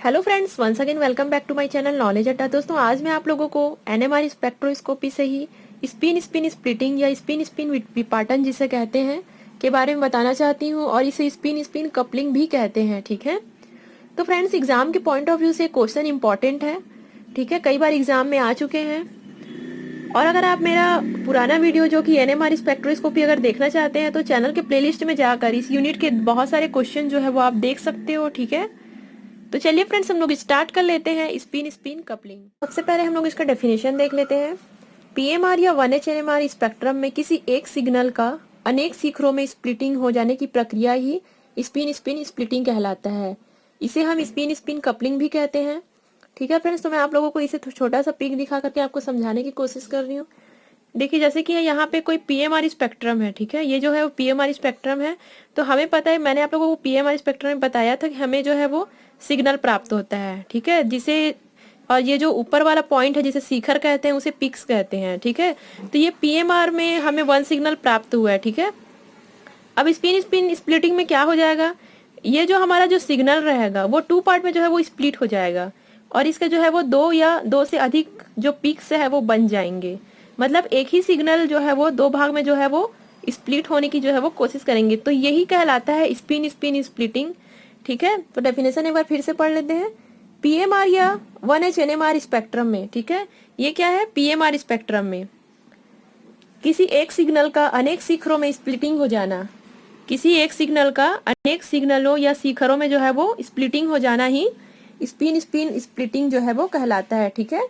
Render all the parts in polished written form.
Hello friends, once again welcome back to my channel knowledge Adda. दोस्तों, आज मैं आप लोगों को एनएमआर स्पेक्ट्रोस्कोपी से ही स्पिन स्पिन स्प्लिटिंग या स्पिन स्पिन विपाटन जिसे कहते हैं के बारे में बताना चाहती हूँ, और इसे स्पिन स्पिन कपलिंग भी कहते हैं। ठीक है, तो फ्रेंड्स, एग्जाम के पॉइंट ऑफ व्यू से क्वेश्चन इंपॉर्टेंट है। ठीक है, कई बार एग्जाम में आ चुके हैं। और अगर आप मेरा पुराना वीडियो जो कि एनएमआर स्पेक्ट्रोस्कोपी अगर देखना चाहते हैं तो चैनल के प्लेलिस्ट में जाकर इस यूनिट के बहुत सारे क्वेश्चन जो है वो आप देख सकते हो। ठीक है, तो चलिए फ्रेंड्स, हम लोग स्टार्ट कर लेते हैं स्पिन स्पिन कपलिंग। सबसे पहले हम लोग इसका डेफिनेशन देख लेते हैं। पीएमआर या 1H एनएमआर स्पेक्ट्रम में किसी एक सिग्नल का अनेक शिखरों में स्प्लिटिंग हो जाने की प्रक्रिया ही स्पिन स्पिन स्प्लिटिंग कहलाता है। इसे हम स्पिन स्पिन कपलिंग भी कहते हैं। ठीक है फ्रेंड्स, तो मैं आप लोगों को इसे छोटा सा पिक दिखा करके आपको समझाने की कोशिश कर रही हूँ। देखिए, जैसे कि यहाँ पे कोई पीएमआर स्पेक्ट्रम है। ठीक है, ये जो है वो पीएमआर स्पेक्ट्रम है। तो हमें पता है, मैंने आप लोगों को पीएमआर स्पेक्ट्रम में बताया था कि हमें जो है वो सिग्नल प्राप्त होता है। ठीक है, जिसे और ये जो ऊपर वाला पॉइंट है जिसे शिखर कहते हैं उसे पिक्स कहते हैं। ठीक है, तो ये पीएमआर में हमें वन सिग्नल प्राप्त हुआ है। ठीक है, अब स्पिन स्पिन स्प्लिटिंग में क्या हो जाएगा, ये जो हमारा जो सिग्नल रहेगा वो टू पार्ट में जो है वो स्प्लिट हो जाएगा, और इसका जो है वो दो या दो से अधिक जो पिक्स है वो बन जाएंगे। मतलब एक ही सिग्नल जो है वो दो भाग में जो है वो स्प्लिट होने की जो है वो कोशिश करेंगे, तो यही कहलाता है स्पिन स्पिन स्प्लिटिंग। ठीक है, तो डेफिनेशन एक बार फिर से पढ़ लेते हैं। पीएमआर या 1H एनएमआर स्पेक्ट्रम में, ठीक है, ये क्या है, पीएमआर स्पेक्ट्रम में किसी एक सिग्नल का अनेक शिखरों में स्प्लिटिंग हो जाना, किसी एक सिग्नल का अनेक सिग्नलों या शिखरों में जो है वो स्प्लिटिंग हो जाना ही स्पिन स्पिन स्प्लिटिंग जो है वो कहलाता है। ठीक है,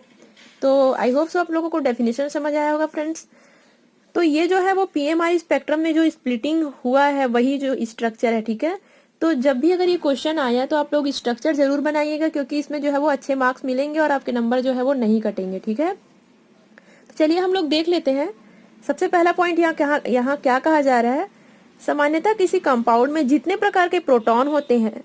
तो आई होप सो आप लोगों को डेफिनेशन समझ आया होगा फ्रेंड्स। तो ये जो है वो पीएमआर स्पेक्ट्रम में जो स्प्लिटिंग हुआ है वही जो स्ट्रक्चर है। ठीक है, तो जब भी अगर ये क्वेश्चन आया तो आप लोग स्ट्रक्चर जरूर बनाइएगा, क्योंकि इसमें जो है वो अच्छे मार्क्स मिलेंगे और आपके नंबर जो है वो नहीं कटेंगे। ठीक है, तो चलिए हम लोग देख लेते हैं। सबसे पहला पॉइंट यहाँ क्या कहा जा रहा है, सामान्यतः किसी कंपाउंड में जितने प्रकार के प्रोटॉन होते हैं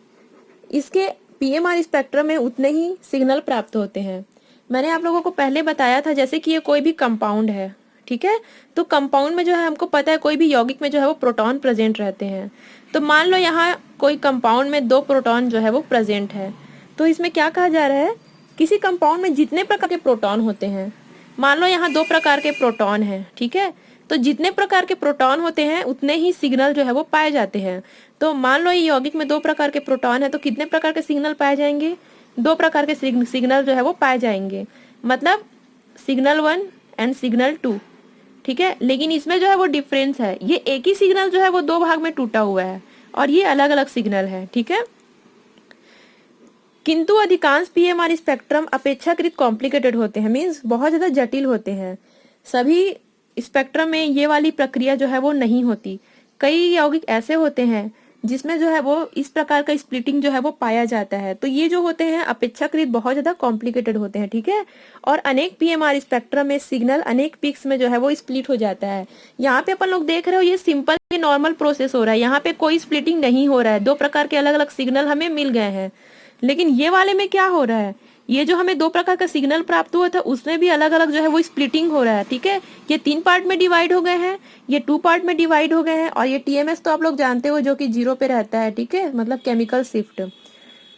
इसके पीएमआर स्पेक्ट्रम में उतने ही सिग्नल प्राप्त होते हैं। मैंने आप लोगों को पहले बताया था, जैसे कि ये कोई भी कंपाउंड है। ठीक है, तो कंपाउंड में जो है हमको पता है कोई भी यौगिक में जो है वो प्रोटॉन प्रेजेंट रहते हैं। तो मान लो यहाँ कोई कंपाउंड में दो प्रोटॉन जो है वो प्रेजेंट है, तो इसमें क्या कहा जा रहा है, किसी कंपाउंड में जितने प्रकार के प्रोटॉन होते हैं, मान लो यहाँ दो प्रकार के प्रोटॉन हैं। ठीक है, तो जितने प्रकार के प्रोटॉन होते हैं उतने ही सिग्नल जो है वो पाए जाते हैं। तो मान लो ये यौगिक में दो प्रकार के प्रोटॉन है, तो कितने प्रकार के सिग्नल पाए जाएंगे, दो प्रकार के सिग्नल जो है वो पाए जाएंगे, मतलब सिग्नल 1 एंड सिग्नल 2। ठीक है, लेकिन इसमें जो है वो डिफरेंस है, ये एक ही सिग्नल जो है वो दो भाग में टूटा हुआ है और ये अलग अलग सिग्नल है। ठीक है, किंतु अधिकांश पीएमआर स्पेक्ट्रम अपेक्षाकृत कॉम्प्लिकेटेड होते हैं, मीन्स बहुत ज्यादा जटिल होते हैं। सभी स्पेक्ट्रम में ये वाली प्रक्रिया जो है वो नहीं होती। कई यौगिक ऐसे होते हैं जिसमें जो है वो इस प्रकार का स्प्लिटिंग जो है वो पाया जाता है, तो ये जो होते हैं अपेक्षाकृत बहुत ज्यादा कॉम्प्लिकेटेड होते हैं। ठीक है, और अनेक पीएमआर स्पेक्ट्रम में सिग्नल अनेक पिक्स में जो है वो स्प्लिट हो जाता है। यहाँ पे अपन लोग देख रहे हो ये सिंपल नॉर्मल प्रोसेस हो रहा है, यहाँ पे कोई स्प्लिटिंग नहीं हो रहा है, दो प्रकार के अलग अलग सिग्नल हमें मिल गए हैं। लेकिन ये वाले में क्या हो रहा है, ये जो हमें दो प्रकार का सिग्नल प्राप्त हुआ था उसमें भी अलग अलग जो है वो स्प्लिटिंग हो रहा है। ठीक है, ये 3 पार्ट में डिवाइड हो गए हैं, ये 2 पार्ट में डिवाइड हो गए हैं, और ये टीएमएस तो आप लोग जानते हो जो कि 0 पे रहता है। ठीक है, मतलब केमिकल शिफ्ट।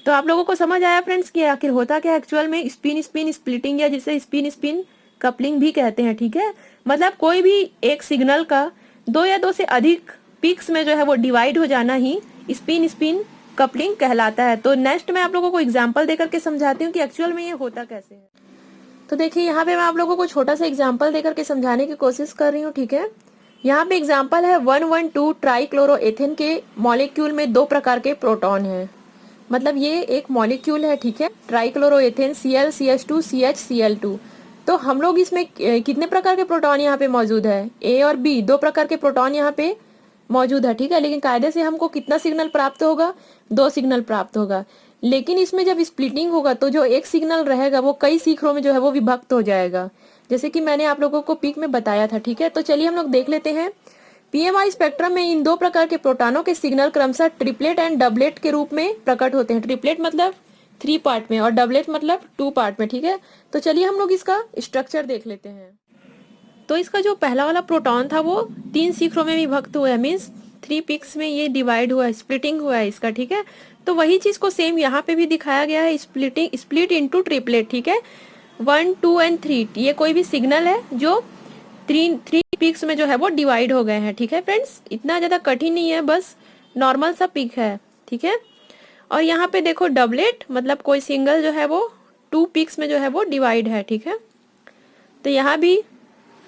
तो आप लोगों को समझ आया फ्रेंड्स कि आखिर होता क्या एक्चुअल में स्पिन स्पिन स्प्लिटिंग, या जिसे स्पिन स्पिन कपलिंग भी कहते हैं। ठीक है, मतलब कोई भी एक सिग्नल का दो या दो से अधिक पिक्स में जो है वो डिवाइड हो जाना ही स्पिन स्पिन कपलिंग कहलाता है। तो नेक्स्ट मैं आप लोगों को एग्जांपल देकर के समझाती हूँ कि एक्चुअल में ये होता कैसे है। तो देखिए, यहाँ पे मैं आप लोगों को छोटा सा एग्जांपल देकर के समझाने की कोशिश कर रही हूँ। ठीक है, यहाँ पे एग्जांपल है 112 ट्राइक्लोरोएथेन के मॉलिक्यूल में दो प्रकार के प्रोटॉन हैं। मतलब ये एक मॉलिक्यूल है। ठीक है, ट्राइक्लोरोएथेन Cl CH2 Cl2। तो हम लोग इसमें कितने प्रकार के प्रोटॉन यहाँ पे मौजूद है, ए और बी, दो प्रकार के प्रोटॉन यहाँ पे मौजूद है। ठीक है, लेकिन कायदे से हमको कितना सिग्नल प्राप्त होगा, दो सिग्नल प्राप्त होगा। लेकिन इसमें जब स्प्लिटिंग होगा तो जो एक सिग्नल रहेगा वो कई शिखरों में जो है वो विभक्त हो जाएगा, जैसे कि मैंने आप लोगों को पिक में बताया था। ठीक है, तो चलिए हम लोग देख लेते हैं। पीएमआर स्पेक्ट्रम में इन दो प्रकार के प्रोटॉनों के सिग्नल क्रमशः ट्रिपलेट एंड डबलेट के रूप में प्रकट होते हैं। ट्रिपलेट मतलब 3 पार्ट में और डबलेट मतलब 2 पार्ट में। ठीक है, तो चलिए हम लोग इसका स्ट्रक्चर देख लेते हैं। तो इसका जो पहला वाला प्रोटॉन था वो 3 शिखरों में विभक्त हुआ है, मीन्स 3 पिक्स में ये डिवाइड हुआ है, स्प्लिटिंग हुआ है इसका। ठीक है, तो वही चीज को सेम यहाँ पे भी दिखाया गया है, स्प्लिट इनटू ट्रिपलेट, ठीक है। 1, 2 एंड 3 ये कोई भी सिग्नल है जो थ्री पिक्स में जो है वो डिवाइड हो गए हैं, ठीक है फ्रेंड्स। इतना ज्यादा कठिन नहीं है, बस नॉर्मल सा पिक है, ठीक है। और यहाँ पे देखो डबलेट, मतलब कोई सिंगल जो है वो 2 पिक्स में जो है वो डिवाइड है, ठीक है। तो यहाँ भी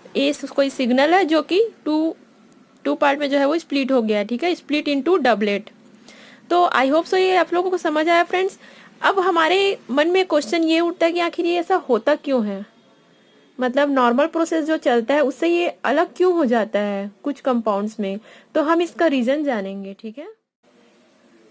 ए कोई सिग्नल है जो कि टू पार्ट में जो है वो स्प्लिट हो गया है, ठीक है, स्प्लिट इनटू डबलेट। तो आई होप सो ये आप लोगों को समझ आया फ्रेंड्स। अब हमारे मन में क्वेश्चन ये उठता है कि आखिर ये ऐसा होता क्यों है, मतलब नॉर्मल प्रोसेस जो चलता है उससे ये अलग क्यों हो जाता है कुछ कंपाउंड्स में। तो हम इसका रीजन जानेंगे, ठीक है।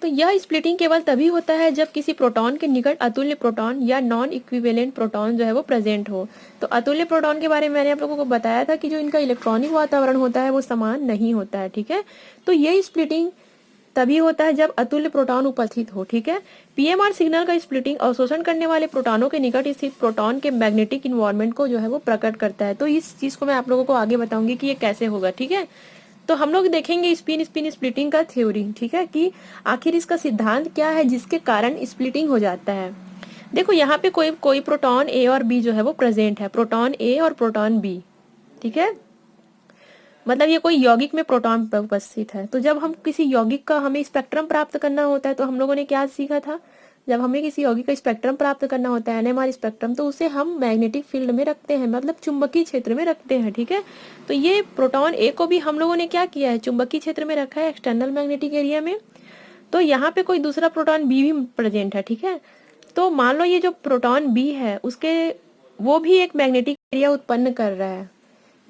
तो यह स्प्लिटिंग केवल तभी होता है जब किसी प्रोटॉन के निकट अतुल्य प्रोटॉन या नॉन इक्विवेलेंट प्रोटॉन जो है वो प्रेजेंट हो। तो अतुल्य प्रोटॉन के बारे में मैंने आप लोगों को बताया था कि जो इनका इलेक्ट्रॉनिक वातावरण होता है वो समान नहीं होता है, ठीक है। तो ये स्प्लिटिंग तभी होता है जब अतुल्य प्रोटॉन उपस्थित हो, ठीक है। पीएमआर सिग्नल का स्प्लिटिंग अवशोषण करने वाले प्रोटॉनों के निकट स्थित प्रोटॉन के मैग्नेटिक इन्वायरमेंट को जो है वो प्रकट करता है। तो इस चीज को मैं आप लोगों को आगे बताऊंगी कि ये कैसे होगा, ठीक है। तो हम लोग देखेंगे स्पिन स्प्लिटिंग का थ्योरी, ठीक है, कि आखिर इसका सिद्धांत क्या है जिसके कारण स्प्लिटिंग हो जाता है। देखो यहाँ पे कोई प्रोटॉन ए और बी जो है वो प्रेजेंट है, प्रोटॉन ए और प्रोटॉन बी, ठीक है। मतलब ये कोई यौगिक में प्रोटॉन उपस्थित है। तो जब हम किसी यौगिक का हमें स्पेक्ट्रम प्राप्त करना होता है तो हम लोगों ने क्या सीखा था, जब हमें किसी यौगिक का स्पेक्ट्रम प्राप्त करना होता है एनएमआर स्पेक्ट्रम, तो उसे हम मैग्नेटिक फील्ड में रखते हैं, मतलब चुंबकीय क्षेत्र में रखते हैं, ठीक है। तो ये प्रोटॉन ए को भी हम लोगों ने क्या किया है, चुंबकीय क्षेत्र में रखा है, एक्सटर्नल मैग्नेटिक एरिया में। तो यहाँ पे कोई दूसरा प्रोटॉन बी भी प्रेजेंट है, ठीक है। तो मान लो ये जो प्रोटॉन बी है उसके वो भी एक मैग्नेटिक एरिया उत्पन्न कर रहा है।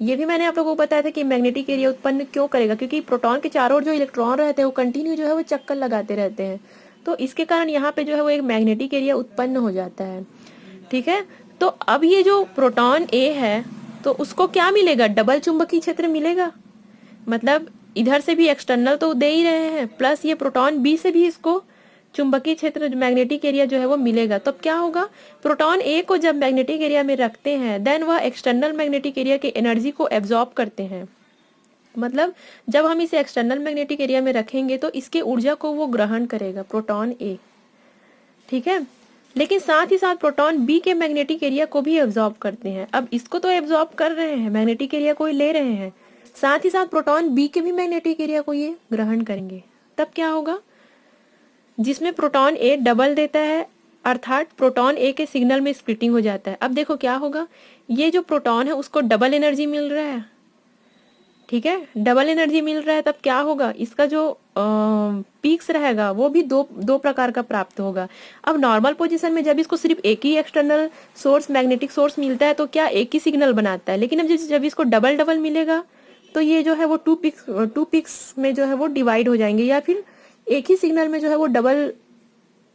ये भी मैंने आप लोगों को बताया था कि मैग्नेटिक एरिया उत्पन्न क्यों करेगा, क्योंकि प्रोटॉन के चारों ओर जो इलेक्ट्रॉन रहते हैं वो कंटिन्यू जो है वो चक्कर लगाते रहते हैं। तो इसके कारण यहाँ पे जो है वो एक मैग्नेटिक एरिया उत्पन्न हो जाता है, ठीक है। तो अब ये जो प्रोटॉन ए है तो उसको क्या मिलेगा, डबल चुंबकीय क्षेत्र मिलेगा। मतलब इधर से भी एक्सटर्नल तो दे ही रहे हैं, प्लस ये प्रोटॉन बी से भी इसको चुंबकीय क्षेत्र मैग्नेटिक एरिया जो है वो मिलेगा। तब क्या होगा, प्रोटॉन ए को जब मैग्नेटिक एरिया में रखते हैं देन वह एक्सटर्नल मैग्नेटिक एरिया की एनर्जी को एब्जॉर्ब करते हैं। मतलब जब हम इसे एक्सटर्नल मैग्नेटिक एरिया में रखेंगे तो इसके ऊर्जा को वो ग्रहण करेगा प्रोटॉन ए, ठीक है। लेकिन साथ ही साथ प्रोटॉन बी के मैग्नेटिक एरिया को भी एब्जॉर्ब करते हैं। अब इसको तो एब्जॉर्ब कर रहे हैं, मैग्नेटिक एरिया को ले रहे हैं, साथ ही साथ प्रोटॉन बी के भी मैग्नेटिक एरिया को ये ग्रहण करेंगे। तब क्या होगा, जिसमें प्रोटॉन ए डबल देता है, अर्थात प्रोटॉन ए के सिग्नल में स्प्लिटिंग हो जाता है। अब देखो क्या होगा, ये जो प्रोटॉन है उसको डबल एनर्जी मिल रहा है, ठीक है, डबल एनर्जी मिल रहा है। तब क्या होगा, इसका जो पीक्स रहेगा वो भी दो प्रकार का प्राप्त होगा। अब नॉर्मल पोजीशन में जब इसको सिर्फ एक ही एक्सटर्नल सोर्स मैग्नेटिक सोर्स मिलता है तो क्या एक ही सिग्नल बनाता है, लेकिन अब जब इसको डबल डबल मिलेगा तो ये जो है वो टू पिक्स में जो है वो डिवाइड हो जाएंगे, या फिर एक ही सिग्नल में जो है वो डबल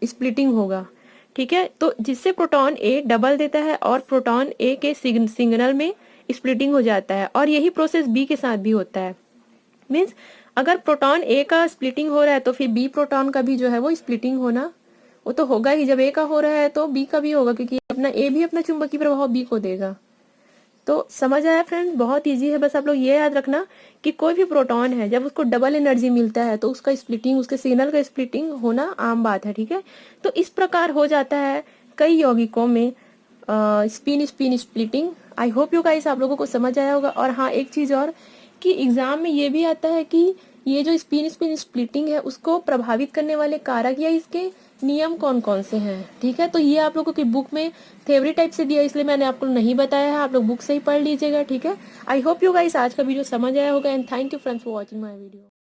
स्प्लिटिंग होगा, ठीक है। तो जिससे प्रोटॉन ए डबल देता है और प्रोटॉन ए के सिग्नल में स्प्लिटिंग हो जाता है। और यही प्रोसेस बी के साथ भी होता है। मीन्स अगर प्रोटॉन ए का स्प्लिटिंग हो रहा है तो फिर बी प्रोटॉन का भी जो है वो स्प्लिटिंग होना वो तो होगा ही। जब ए का हो रहा है तो बी का भी होगा, क्योंकि अपना ए भी अपना चुंबकीय प्रभाव बी को देगा। तो समझ आया फ्रेंड, बहुत इजी है। बस आप लोग ये याद रखना कि कोई भी प्रोटॉन है जब उसको डबल एनर्जी मिलता है तो उसका स्प्लिटिंग, उसके सिग्नल का स्प्लिटिंग होना आम बात है, ठीक है। तो इस प्रकार हो जाता है कई यौगिकों में spin splitting. I hope you guys आप लोगों को समझ आया होगा। और हाँ, एक चीज और कि एग्जाम में ये भी आता है कि ये जो स्पिन स्प्लिटिंग है उसको प्रभावित करने वाले कारक या इसके नियम कौन कौन से हैं, ठीक है। तो ये आप लोगों की बुक में थ्योरी टाइप से दिया, इसलिए मैंने आपको नहीं बताया है, आप लोग बुक से ही पढ़ लीजिएगा, ठीक है। आई होप यू गाइस आज का वीडियो समझ आया होगा and thank you friends for watching my video.